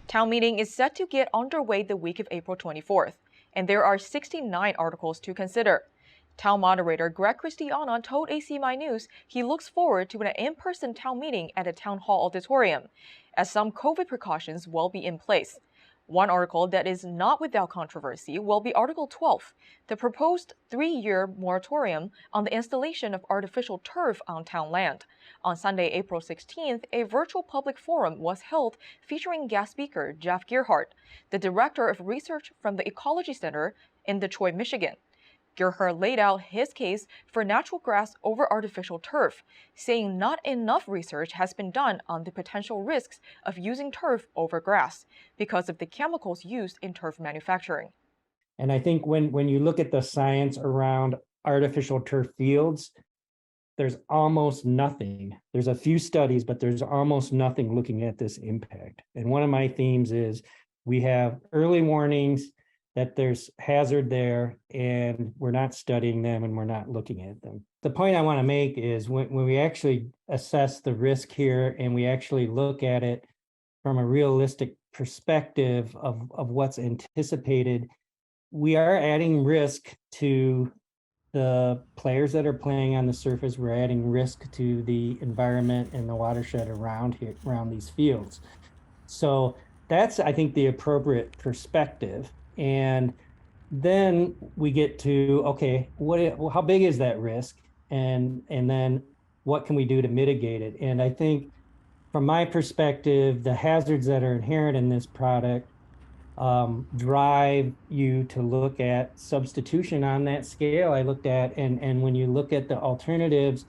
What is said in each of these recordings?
Town meeting is set to get underway the week of April 24th, and there are 69 articles to consider. Town moderator Greg Christiana told ACMi News he looks forward to an in-person town meeting at a town hall auditorium, as some COVID precautions will be in place. One article that is not without controversy will be Article 12, the proposed 3-year moratorium on the installation of artificial turf on town land. On Sunday, April 16th, a virtual public forum was held featuring guest speaker Jeff Gearhart, the director of research from the Ecology Center in Detroit, Michigan. Gearhart laid out his case for natural grass over artificial turf, saying not enough research has been done on the potential risks of using turf over grass because of the chemicals used in turf manufacturing. And I think when you look at the science around artificial turf fields, there's almost nothing. There's a few studies, but there's almost nothing looking at this impact. And one of my themes is we have early warnings that there's hazard there, and we're not studying them and we're not looking at them. The point I want to make is when we actually assess the risk here and we actually look at it from a realistic perspective of what's anticipated, we are adding risk to the players that are playing on the surface. We're adding risk to the environment and the watershed around these fields. So that's, I think, the appropriate perspective. And then we get to, okay, how big is that risk? And then what can we do to mitigate it? And I think from my perspective, the hazards that are inherent in this product drive you to look at substitution on that scale. I looked at, and when you look at the alternatives,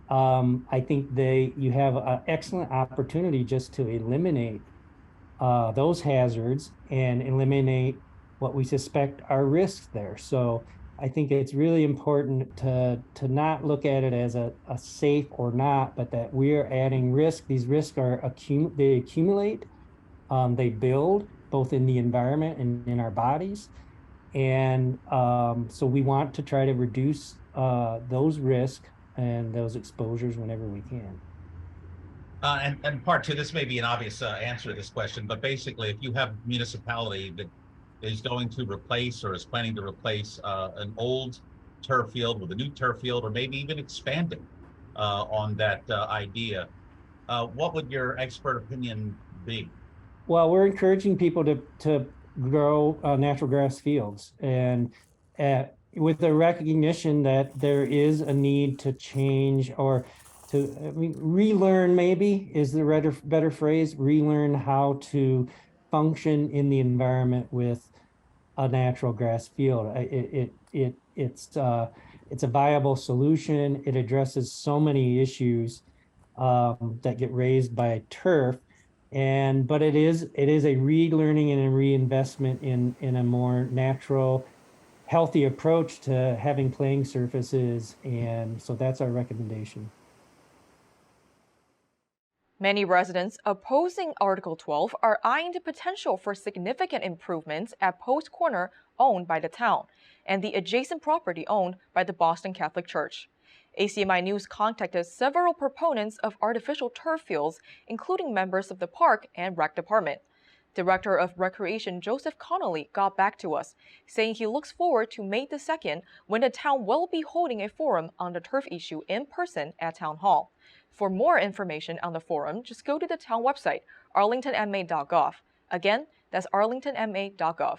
I think you have an excellent opportunity just to eliminate those hazards and eliminate what we suspect are risks there. So I think it's really important to not look at it as a safe or not, but that we are adding risk. These risks they accumulate, they build both in the environment and in our bodies. And so we want to try to reduce those risks and those exposures whenever we can. And part two, this may be an obvious answer to this question, but basically if you have a municipality that is going to replace or is planning to replace an old turf field with a new turf field, or maybe even expanding on that idea, what would your expert opinion be? Well, we're encouraging people to grow natural grass fields, and with the recognition that there is a need to change or relearn, maybe is the better phrase, relearn how to function in the environment with a natural grass field. It's a viable solution. It addresses so many issues that get raised by turf, but it is a relearning and a reinvestment in a more natural, healthy approach to having playing surfaces, and so that's our recommendation. Many residents opposing Article 12 are eyeing the potential for significant improvements at Post Corner, owned by the town, and the adjacent property owned by the Boston Catholic Church. ACMi News contacted several proponents of artificial turf fields, including members of the Park and Rec Department. Director of Recreation Joseph Connolly got back to us, saying he looks forward to May the 2nd when the town will be holding a forum on the turf issue in person at Town Hall. For more information on the forum, just go to the town website, arlingtonma.gov. Again, that's arlingtonma.gov.